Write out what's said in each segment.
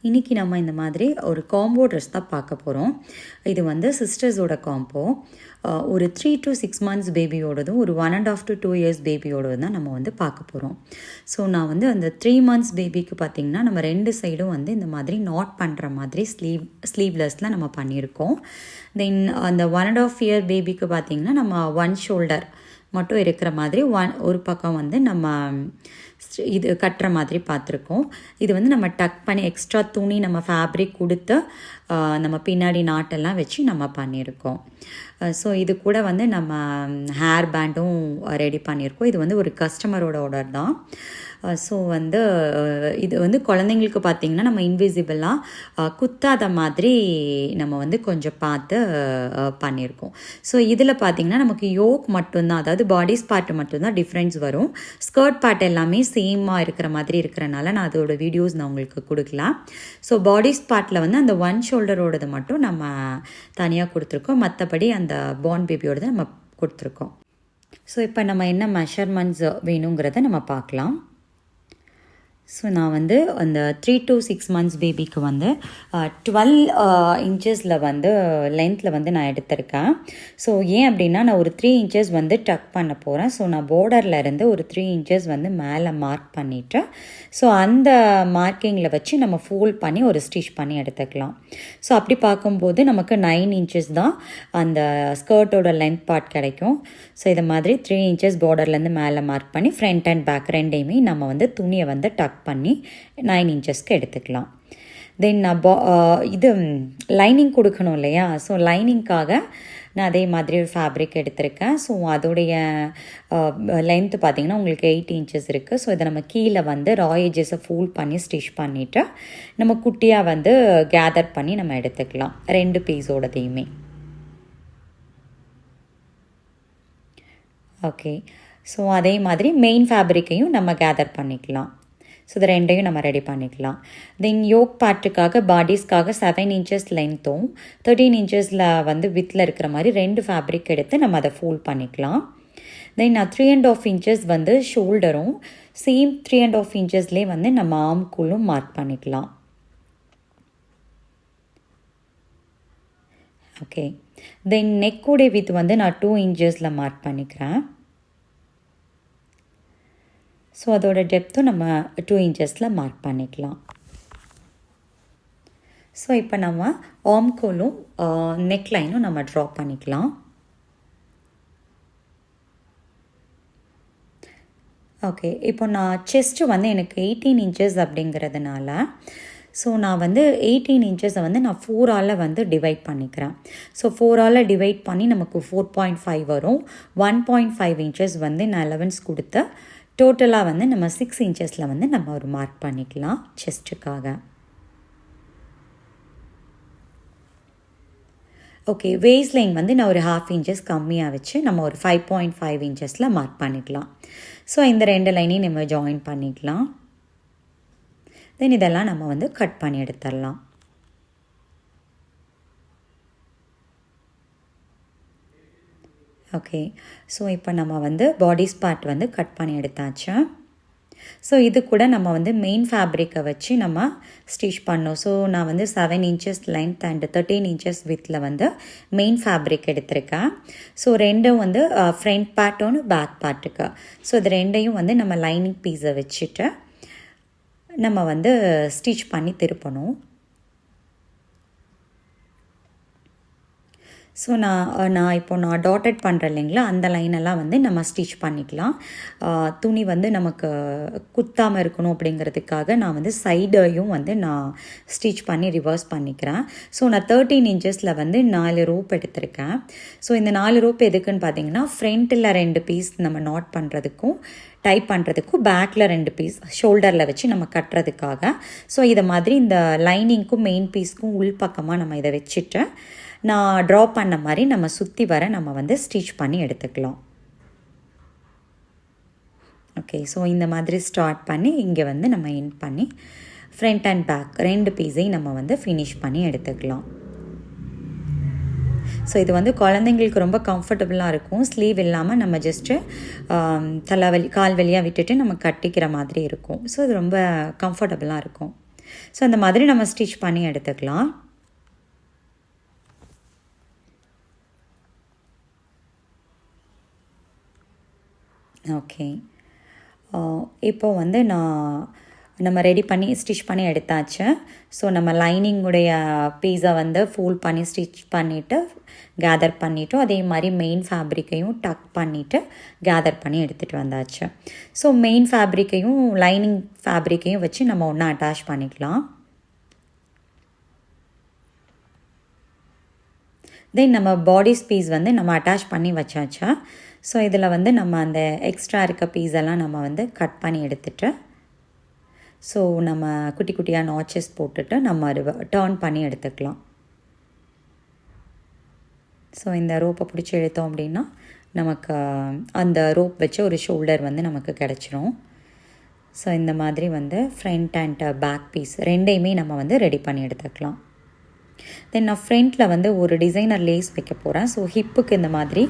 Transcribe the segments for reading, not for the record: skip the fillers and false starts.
இன்றைக்கி நம்ம இந்த மாதிரி ஒரு காம்போ ட்ரெஸ் தான் பார்க்க போகிறோம். இது வந்து சிஸ்டர்ஸோட காம்போ. ஒரு 3 to 6 months பேபியோடதும் ஒரு 1.5 to 2 years பேபியோடதும் தான் நம்ம வந்து பார்க்க போகிறோம். ஸோ நான் வந்து அந்த 3 months பேபிக்கு பார்த்திங்கன்னா நம்ம 2 சைடும் வந்து இந்த மாதிரி நாட் பண்ணுற மாதிரி ஸ்லீவ்லெஸில் நம்ம பண்ணியிருக்கோம். தென் அந்த 1.5 year பேபிக்கு பார்த்திங்கன்னா நம்ம 1 shoulder மட்டும் இருக்கிற மாதிரி ஒரு பக்கம் வந்து நம்ம இது கட்டுற மாதிரி பார்த்துருக்கோம். இது வந்து நம்ம டக் பண்ணி எக்ஸ்ட்ரா துணி நம்ம ஃபேப்ரிக் கொடுத்து நம்ம பின்னாடி நாட்டெல்லாம் வச்சு நம்ம பண்ணியிருக்கோம். ஸோ இது கூட வந்து நம்ம ஹேர் பேண்டும் ரெடி பண்ணியிருக்கோம். இது வந்து ஒரு கஸ்டமரோட ஆர்டர் தான். ஸோ வந்து இது வந்து குழந்தைங்களுக்கு பார்த்திங்கன்னா நம்ம இன்விசிபிளாக குத்தாத மாதிரி நம்ம வந்து கொஞ்சம் பார்த்து பண்ணியிருக்கோம். ஸோ இதில் பார்த்திங்கன்னா நமக்கு யோக் மட்டும்தான், அதாவது பாடிஸ் பார்ட் மட்டும்தான் டிஃப்ரென்ஸ் வரும். ஸ்கர்ட் பார்ட் எல்லாமே சேமாக இருக்கிற மாதிரி இருக்கிறனால நான் அதோட வீடியோஸ் நான் உங்களுக்கு கொடுக்கலாம். ஸோ பாடிஸ் பார்ட்டில் வந்து அந்த 1 ஷோல்டரோடது மட்டும் நம்ம தனியாக கொடுத்துருக்கோம். மற்றபடி அந்த பார்ன் பேபியோடது நம்ம கொடுத்துருக்கோம். ஸோ இப்போ நம்ம என்ன மெஷர்மெண்ட்ஸ் வேணுங்கிறத நம்ம பார்க்கலாம். ஸோ நான் வந்து அந்த 3 to 6 months பேபிக்கு வந்து 12 inches வந்து லென்த்தில் வந்து நான் எடுத்திருக்கேன். ஸோ ஏன் அப்படின்னா நான் ஒரு 3 inches வந்து டக் பண்ண போகிறேன். ஸோ நான் பார்டரில் இருந்து ஒரு 3 inches வந்து மேலே மார்க் பண்ணிவிட்டு ஸோ அந்த மார்க்கிங்கில் வச்சு நம்ம ஃபோல்ட் பண்ணி ஒரு ஸ்டிச் பண்ணி எடுத்துக்கலாம். ஸோ அப்படி பார்க்கும்போது நமக்கு 9 inches தான் அந்த ஸ்கர்ட்டோட லென்த் பார்ட் கிடைக்கும். ஸோ இதை மாதிரி 3 inches பார்டர்லேருந்து மேலே மார்க் பண்ணி ஃப்ரண்ட் அண்ட் பேக் ரெண்டையுமே நம்ம வந்து துணியை வந்து டக் பண்ணி 9 inchesக்கு எடுத்துக்கலாம். தென் நான் இது லைனிங் கொடுக்கணும் இல்லையா? ஸோ லைனிங்காக நான் அதே மாதிரி ஒரு ஃபேப்ரிக் எடுத்திருக்கேன். ஸோ அதோடைய லென்த்து பார்த்திங்கன்னா உங்களுக்கு 8 inches இருக்குது. ஸோ இதை நம்ம கீழே வந்து ரா எட்ஜஸை ஃபோல்ட் பண்ணி ஸ்டிச் பண்ணிவிட்டு நம்ம குட்டியாக வந்து கேதர் பண்ணி நம்ம எடுத்துக்கலாம் 2 பீஸோடதையுமே. ஓகே, ஸோ அதே மாதிரி மெயின் ஃபேப்ரிக்கையும் நம்ம கேதர் பண்ணிக்கலாம். ஸோ இது ரெண்டையும் நம்ம ரெடி பண்ணிக்கலாம். தென் யோக் பார்ட்டுக்காக பாடிஸ்க்காக 7 inches லென்த்தும் 13 inchesல வந்து வித்தில் இருக்கிற மாதிரி 2 ஃபேப்ரிக் எடுத்து நம்ம அதை ஃபோல்ட் பண்ணிக்கலாம். தென் நான் 3.5 inches வந்து ஷோல்டரும் சேம் 3.5 inchesலேயே வந்து நம்ம ஆம்கூலும் மார்க் பண்ணிக்கலாம். ஓகே, தென் நெக்கோடைய வித் வந்து நான் 2 inchesல மார்க் பண்ணிக்கிறேன். ஸோ அதோட டெப்த்தும் நம்ம 2 inchesல மார்க் பண்ணிக்கலாம். ஸோ இப்போ நம்ம ஆம்கோலும் நெக்லைனும் நம்ம ட்ரா பண்ணிக்கலாம். ஓகே, இப்போ நான் செஸ்ட்டு வந்து எனக்கு 18 inches அப்படிங்கிறதுனால ஸோ நான் வந்து 18 inchesை வந்து நான் 4ஆல் வந்து டிவைட் பண்ணிக்கிறேன். ஸோ 4ஆல் டிவைட் பண்ணி நமக்கு 4.5 வரும். 1.5 inches வந்து நான் அலவன்ஸ் கொடுத்து டோட்டலாக வந்து நம்ம 6 inchesல வந்து நம்ம ஒரு மார்க் பண்ணிக்கலாம் செஸ்ட்டுக்காக. ஓகே, வேஸ்ட் லைன் வந்து நான் ஒரு 1/2 inches கம்மியாக வச்சு நம்ம ஒரு 5.5 inchesல மார்க் பண்ணிக்கலாம். ஸோ இந்த 2 லைனையும் நம்ம ஜாயின் பண்ணிக்கலாம். தென் இதெல்லாம் நம்ம வந்து கட் பண்ணி எடுத்துடலாம். ஓகே, ஸோ இப்போ நம்ம வந்து பாடிஸ் பார்ட் வந்து கட் பண்ணி எடுத்தாச்சு. ஸோ இது கூட நம்ம வந்து மெயின் ஃபேப்ரிக்கை வச்சு நம்ம ஸ்டிச் பண்ணோம். ஸோ நான் வந்து 7 inches லென்த் அண்ட் 13 inches வித்தில் வந்து மெயின் ஃபேப்ரிக் எடுத்திருக்கேன். ஸோ ரெண்டும் வந்து ஃப்ரண்ட் பார்ட் ஒன்று பேக் பார்ட்டுக்கு. ஸோ இது ரெண்டையும் வந்து நம்ம லைனிங் பீஸை வச்சுட்டு நம்ம வந்து ஸ்டிச் பண்ணி ஸோ நான் இப்போ டாட்டட் பண்ணுறேன் இல்லைங்களா, அந்த லைனெல்லாம் வந்து நம்ம ஸ்டிச் பண்ணிக்கலாம். துணி வந்து நமக்கு குத்தாமல் இருக்கணும் அப்படிங்கிறதுக்காக நான் வந்து சைடையும் வந்து நான் ஸ்டிச் பண்ணி ரிவர்ஸ் பண்ணிக்கிறேன். ஸோ நான் 13 inchesல வந்து 4 rope எடுத்திருக்கேன். ஸோ இந்த 4 rope எதுக்குன்னு பார்த்தீங்கன்னா ஃப்ரண்ட்டில் 2 பீஸ் நம்ம நாட் பண்ணுறதுக்கும் டைப் பண்ணுறதுக்கும் பேக்கில் 2 பீஸ் ஷோல்டரில் வச்சு நம்ம கட்டுறதுக்காக. ஸோ இதை மாதிரி இந்த லைனிங்க்கும் மெயின் பீஸ்க்கும் உள் பக்கமாக நம்ம இதை வச்சுட்டு நான் ட்ரா பண்ண மாதிரி நம்ம சுற்றி வர நம்ம வந்து ஸ்டிச் பண்ணி எடுத்துக்கலாம். ஓகே, ஸோ இந்த மாதிரி ஸ்டார்ட் பண்ணி இங்கே வந்து நம்ம எண்ட் பண்ணி ஃப்ரண்ட் அண்ட் பேக் 2 பீஸையும் நம்ம வந்து ஃபினிஷ் பண்ணி எடுத்துக்கலாம். ஸோ இது வந்து குழந்தைங்களுக்கு ரொம்ப கம்ஃபர்டபுளாக இருக்கும். ஸ்லீவ் இல்லாமல் நம்ம ஜஸ்ட்டு கால் வலியாக விட்டுட்டு நம்ம கட்டிக்கிற மாதிரி இருக்கும். ஸோ இது ரொம்ப கம்ஃபர்டபுளாக இருக்கும். ஸோ அந்த மாதிரி நம்ம ஸ்டிச் பண்ணி எடுத்துக்கலாம். ஓகே, இப்போ வந்து நம்ம ரெடி பண்ணி ஸ்டிச் பண்ணி எடுத்தாச்சு. ஸோ நம்ம லைனிங்குடைய பீஸை வந்து ஃபோல்ட் பண்ணி ஸ்டிச் பண்ணிவிட்டு கேதர் பண்ணிவிட்டோம். அதே மாதிரி மெயின் ஃபேப்ரிக்கையும் டக் பண்ணிவிட்டு கேதர் பண்ணி எடுத்துகிட்டு வந்தாச்சு. ஸோ மெயின் ஃபேப்ரிக்கையும் லைனிங் ஃபேப்ரிக்கையும் வச்சு நம்ம ஒன்றா அட்டாச் பண்ணிக்கலாம். தென் நம்ம பாடிஸ் பீஸ் வந்து நம்ம அட்டாச் பண்ணி வச்சாச்சா. ஸோ இதில் வந்து நம்ம அந்த எக்ஸ்ட்ரா இருக்க பீஸெல்லாம் நம்ம வந்து கட் பண்ணி எடுத்துகிட்டு ஸோ நம்ம குட்டி குட்டியாக நாச்சஸ் போட்டுட்டு நம்ம டர்ன் பண்ணி எடுத்துக்கலாம். ஸோ இந்த ரோப்பை பிடிச்சி எடுத்தோம் அப்படின்னா நமக்கு அந்த ரோப் வச்சு ஒரு ஷோல்டர் வந்து நமக்கு கிடச்சிரும். ஸோ இந்த மாதிரி வந்து ஃப்ரண்ட் அண்ட் பேக் பீஸ் ரெண்டையுமே நம்ம வந்து ரெடி பண்ணி எடுத்துக்கலாம். தென் நான் ஃப்ரண்ட்டில் வந்து ஒரு டிசைனர் லேஸ் வைக்க போகிறேன். ஸோ ஹிப்புக்கு இந்த மாதிரி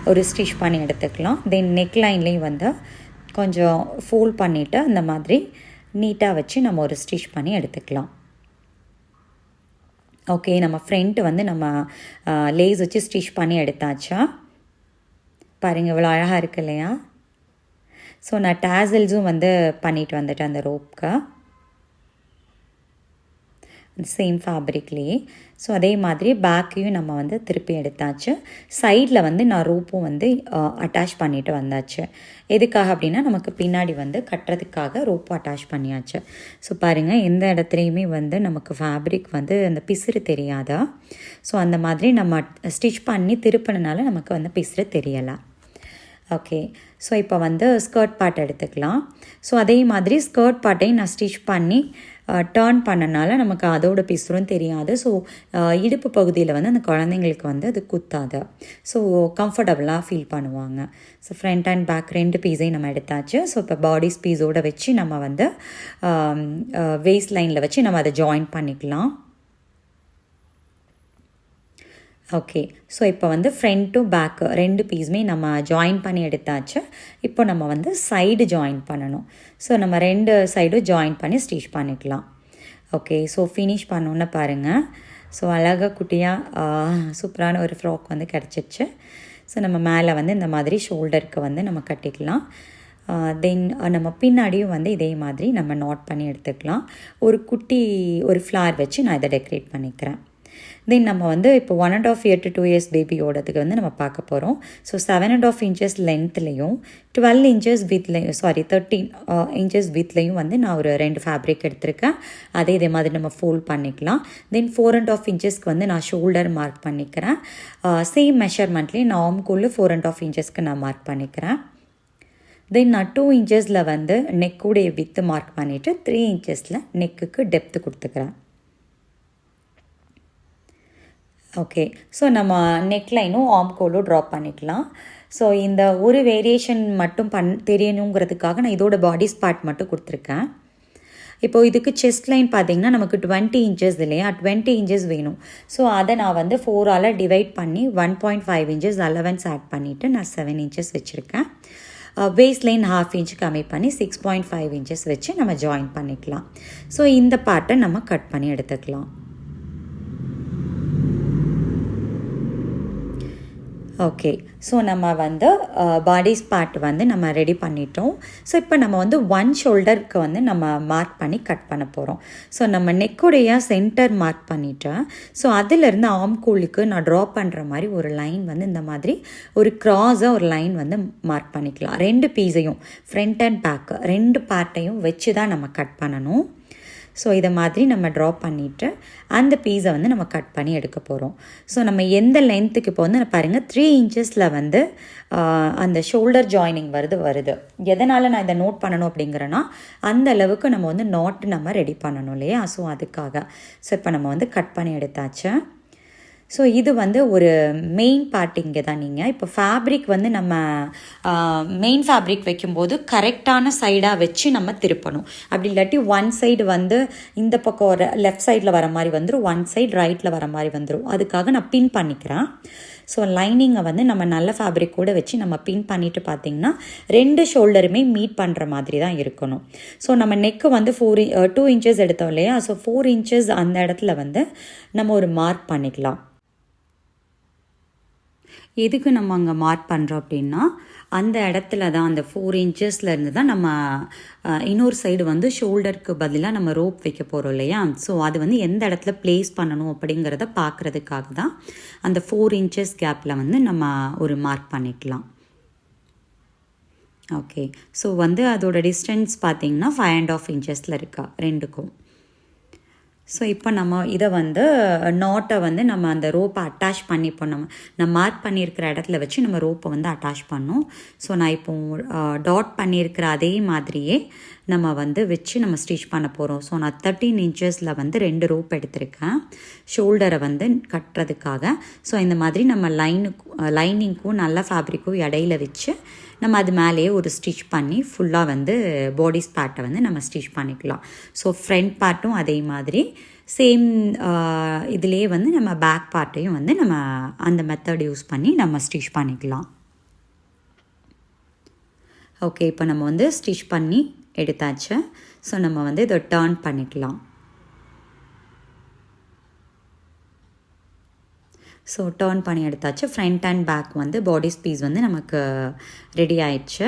ஒரு ஸ்டிச் பண்ணி எடுத்துக்கலாம். தென் நெக் லைன்லேயும் வந்து கொஞ்சம் ஃபோல்ட் பண்ணிவிட்டு இந்த மாதிரி நீட்டாக வச்சு நம்ம ஒரு ஸ்டிச் பண்ணி எடுத்துக்கலாம். ஓகே, நம்ம ஃப்ரண்ட்டு வந்து நம்ம லேஸ் வச்சு ஸ்டிச் பண்ணி எடுத்தாச்சா. பாருங்கள் இவ்வளோ அழகாக இருக்கு இல்லையா. ஸோ நான் டேசல்ஸும் வந்து பண்ணிட்டு வந்துட்டேன் அந்த ரோப்க்கு சேம் ஃபேப்ரிக்லேயே. ஸோ அதே மாதிரி பேக்கையும் நம்ம வந்து திருப்பி எடுத்தாச்சு. சைடில் வந்து நான் ரோப்பும் வந்து அட்டாச் பண்ணிவிட்டு வந்தாச்சு. எதுக்காக அப்படின்னா நமக்கு பின்னாடி வந்து கட்டுறதுக்காக ரோப்பு அட்டாச் பண்ணியாச்சு. ஸோ பாருங்கள் எந்த இடத்துலையுமே வந்து நமக்கு ஃபேப்ரிக் வந்து அந்த பிசுறு தெரியாதா. ஸோ அந்த மாதிரி நம்ம ஸ்டிச் பண்ணி திருப்பினால நமக்கு வந்து பிசுறு தெரியலை. ஓகே, ஸோ இப்போ வந்து ஸ்கர்ட் பார்ட் எடுத்துக்கலாம். ஸோ அதே மாதிரி ஸ்கர்ட் பார்ட்டையும் நான் ஸ்டிச் பண்ணி டர்ன் பண்ணனால நமக்கு அதோட பிசுறும் தெரியாது. ஸோ இடுப்பு பகுதியில் வந்து அந்த குழந்தைங்களுக்கு வந்து அது குத்தாது. ஸோ கம்ஃபர்டபுளாக ஃபீல் பண்ணுவாங்க. ஸோ ஃப்ரண்ட் அண்ட் பேக் ரெண்டு பீஸையும் நம்ம எடுத்தாச்சு. ஸோ இப்போ பாடிஸ் பீஸோடு வச்சு நம்ம வந்து வேஸ்ட் லைனில் வச்சு நம்ம அதை ஜாயின் பண்ணிக்கலாம். ஓகே, ஸோ இப்போ வந்து ஃப்ரண்ட் டு பேக்கு ரெண்டு பீஸுமே நம்ம ஜாயின் பண்ணி எடுத்தாச்சு. இப்போ நம்ம வந்து சைடு ஜாயின் பண்ணணும். ஸோ நம்ம ரெண்டு சைடும் ஜாயின் பண்ணி ஸ்டிச் பண்ணிக்கலாம். ஓகே, ஸோ ஃபினிஷ் பண்ணோன்னு பாருங்கள். ஸோ அழகாக குட்டியாக சூப்பரான ஒரு ஃப்ராக் வந்து கிடச்சிச்சு. ஸோ நம்ம மேலே வந்து இந்த மாதிரி ஷோல்டருக்கு வந்து நம்ம கட்டிக்கலாம். தென் நம்ம பின்னாடியும் வந்து இதே மாதிரி நம்ம நாட் பண்ணி எடுத்துக்கலாம். ஒரு குட்டி ஒரு ஃப்ளார் வச்சு நான் இதை டெக்கரேட் பண்ணிக்கிறேன். தென் நம்ம வந்து இப்போ 1.5 year to 2 years பேபியோடதுக்கு வந்து நம்ம பார்க்க போகிறோம். ஸோ 7.5 inches லென்த்லேயும் 12 inches வித்லையும் 13 inches வித்லையும் வந்து நான் ஒரு 2 ஃபேப்ரிக் எடுத்திருக்கேன். இதே மாதிரி நம்ம ஃபோல்ட் பண்ணிக்கலாம். தென் 4.5 inchesக்கு வந்து நான் ஷோல்டர் மார்க் பண்ணிக்கிறேன். சேம் மெஷர்மெண்ட்லேயே நான் ஆம்கோல் 4.5 inchesக்கு நான் மார்க் பண்ணிக்கிறேன். தென் நான் 2 inchesல வந்து நெக்குடைய வித்து மார்க் பண்ணிவிட்டு 3 inchesல நெக்குக்கு டெப்த்து கொடுத்துக்கிறேன். ஓகே, ஸோ நம்ம நெக்லைனும் ஆம்கோலும் ட்ராப் பண்ணிக்கலாம். ஸோ இந்த ஒரு வேரியேஷன் மட்டும் தெரியணுங்கிறதுக்காக நான் இதோட பாடிஸ் பார்ட் மட்டும் கொடுத்துருக்கேன். இப்போது இதுக்கு செஸ்ட் லைன் பார்த்திங்கன்னா நமக்கு 20 inches இல்லையா, 20 inches வேணும். ஸோ அதை நான் வந்து 4ஆல் டிவைட் பண்ணி 1.5 inches அலவன்ஸ் ஆட் பண்ணிவிட்டு நான் 7 inches வச்சுருக்கேன். வேஸ்ட் லைன் 1/2 inch கம்மி பண்ணி 6.5 inches வச்சு நம்ம ஜாயின் பண்ணிக்கலாம். ஸோ இந்த பார்ட்டை நம்ம கட் பண்ணி எடுத்துக்கலாம். ஓகே, ஸோ நம்ம வந்து பாடிஸ் பார்ட் வந்து நம்ம ரெடி பண்ணிட்டோம். ஸோ இப்போ நம்ம வந்து 1 ஷோல்டருக்கு வந்து நம்ம மார்க் பண்ணி கட் பண்ண போகிறோம். ஸோ நம்ம நெக்குடைய சென்டர் மார்க் பண்ணிட்டேன். ஸோ அதிலிருந்து ஆம்கோலுக்கு நான் ட்ரா பண்ணுற மாதிரி ஒரு லைன் வந்து இந்த மாதிரி ஒரு க்ராஸாக ஒரு லைன் வந்து மார்க் பண்ணிக்கலாம். ரெண்டு பீஸையும் ஃப்ரண்ட் அண்ட் பேக் ரெண்டு பார்ட்டையும் வச்சு தான் நம்ம கட் பண்ணணும். ஸோ இதை மாதிரி நம்ம ட்ரா பண்ணிவிட்டு அந்த பீஸை வந்து நம்ம கட் பண்ணி எடுக்க போகிறோம். ஸோ நம்ம எந்த லென்த்துக்கு இப்போ வந்து பாருங்கள் 3 inchesல வந்து அந்த ஷோல்டர் ஜாயினிங் வருது. எதனால் நான் இதை நோட் பண்ணணும் அப்படிங்கிறேன்னா அந்த அளவுக்கு நம்ம வந்து நாட் நம்ம ரெடி பண்ணணும் இல்லையா. ஸோ அதுக்காக ஸோ இப்போ நம்ம வந்து கட் பண்ணி எடுத்தாச்சு. ஸோ இது வந்து ஒரு மெயின் பார்ட் இங்கே தான். நீங்கள் இப்போ ஃபேப்ரிக் வந்து நம்ம மெயின் ஃபேப்ரிக் வைக்கும்போது கரெக்டான சைடாக வச்சு நம்ம திருப்பணும். அப்படி இல்லாட்டி ஒன் சைடு வந்து இந்த பக்கம் லெஃப்ட் சைடில் வர மாதிரி வந்துடும், ஒன் சைடு ரைட்டில் வர மாதிரி வந்துடும். அதுக்காக நான் பின் பண்ணிக்கிறேன். ஸோ லைனிங்கை வந்து நம்ம நல்ல ஃபேப்ரிக் கூட வச்சு நம்ம பின் பண்ணிவிட்டு பார்த்திங்கன்னா 2 ஷோல்டருமே மீட் பண்ணுற மாதிரி தான் இருக்கணும். ஸோ நம்ம நெக்கு வந்து 2 இன்ச்சஸ் எடுத்தோம் இல்லையா, ஸோ 4 இன்ச்சஸ் அந்த இடத்துல வந்து நம்ம ஒரு மார்க் பண்ணிக்கலாம். எதுக்கு நம்ம அங்கே மார்க் பண்ணுறோம் அப்படின்னா, அந்த இடத்துல தான் அந்த 4 இன்ச்சஸ்லேருந்து தான் நம்ம இன்னொரு சைடு வந்து ஷோல்டருக்கு பதிலாக நம்ம ரோப் வைக்க போகிறோம் இல்லையா, ஸோ அது வந்து எந்த இடத்துல ப்ளேஸ் பண்ணணும் அப்படிங்கிறத பார்க்குறதுக்காக தான் அந்த 4 இன்ச்சஸ் கேப்பில் வந்து நம்ம ஒரு மார்க் பண்ணிக்கலாம். ஓகே, ஸோ வந்து அதோட டிஸ்டன்ஸ் பார்த்திங்கன்னா 5.5 இன்ச்சஸில் இருக்கா ரெண்டுக்கும். ஸோ இப்போ நம்ம இதை வந்து நாட்டை வந்து நம்ம அந்த ரோப்பை அட்டாச் பண்ணிப்போம். நம்ம மார்க் பண்ணியிருக்கிற இடத்துல வச்சு நம்ம ரோப்பை வந்து அட்டாச் பண்ணோம். ஸோ நான் இப்போ டாட் பண்ணியிருக்கிற அதே மாதிரியே நம்ம வந்து வச்சு நம்ம ஸ்டிச் பண்ண போகிறோம். ஸோ நான் 13 இன்ச்சஸில் வந்து 2 ரோப் எடுத்திருக்கேன் ஷோல்டரை வந்து கட்டுறதுக்காக. ஸோ இந்த மாதிரி நம்ம லைனிங்க்கும் நல்ல ஃபேப்ரிக்கும் இடையில வச்சு நம்ம அது மேலேயே ஒரு ஸ்டிச் பண்ணி ஃபுல்லாக வந்து பாடிஸ் பார்ட்டை வந்து நம்ம ஸ்டிச் பண்ணிக்கலாம். ஸோ ஃப்ரண்ட் பார்ட்டும் அதே மாதிரி சேம் இதிலே வந்து நம்ம பேக் பார்ட்டையும் வந்து நம்ம அந்த மெத்தட் யூஸ் பண்ணி நம்ம ஸ்டிச் பண்ணிக்கலாம். ஓகே, இப்போ நம்ம வந்து ஸ்டிச் பண்ணி எடுத்தாச்சு. ஸோ நம்ம வந்து இதை டர்ன் பண்ணிக்கலாம். ஸோ டர்ன் பண்ணி எடுத்தாச்சு. ஃப்ரண்ட் அண்ட் பேக் வந்து பாடிஸ் பீஸ் வந்து நமக்கு ரெடி ஆயிடுச்சு.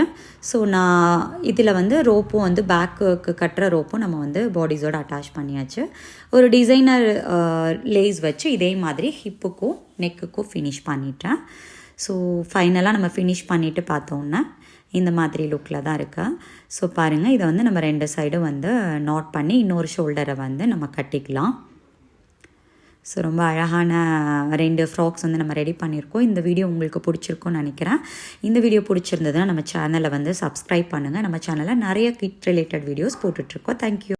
ஸோ நான் இதில் வந்து ரோப்பும் வந்து பேக்குக்கு கட்டுற ரோப்பும் நம்ம வந்து பாடிஸோடு அட்டாச் பண்ணியாச்சு. ஒரு டிசைனர் லேஸ் வச்சு இதே மாதிரி ஹிப்புக்கும் நெக்குக்கும் ஃபினிஷ் பண்ணிட்டேன். ஸோ ஃபைனலாக நம்ம ஃபினிஷ் பண்ணிவிட்டு பார்த்தோன்னா இந்த மாதிரி லுக்கில் தான் இருக்கா. ஸோ பாருங்கள், இதை வந்து நம்ம 2 சைடும் வந்து நாட் பண்ணி இன்னொரு ஷோல்டரை வந்து நம்ம கட்டிக்கலாம். ஸோ ரொம்ப அழகான 2 ஃப்ராக்ஸ் வந்து நம்ம ரெடி பண்ணியிருக்கோம். இந்த வீடியோ உங்களுக்கு பிடிச்சிருக்கும்னு நினைக்கிறேன். இந்த வீடியோ பிடிச்சிருந்ததுன்னா நம்ம சேனலை வந்து சப்ஸ்கிரைப் பண்ணுங்கள். நம்ம சேனலில் நிறைய கிட் ரிலேட்டட் வீடியோஸ் போட்டுட்ருக்கோம். தேங்க்யூ.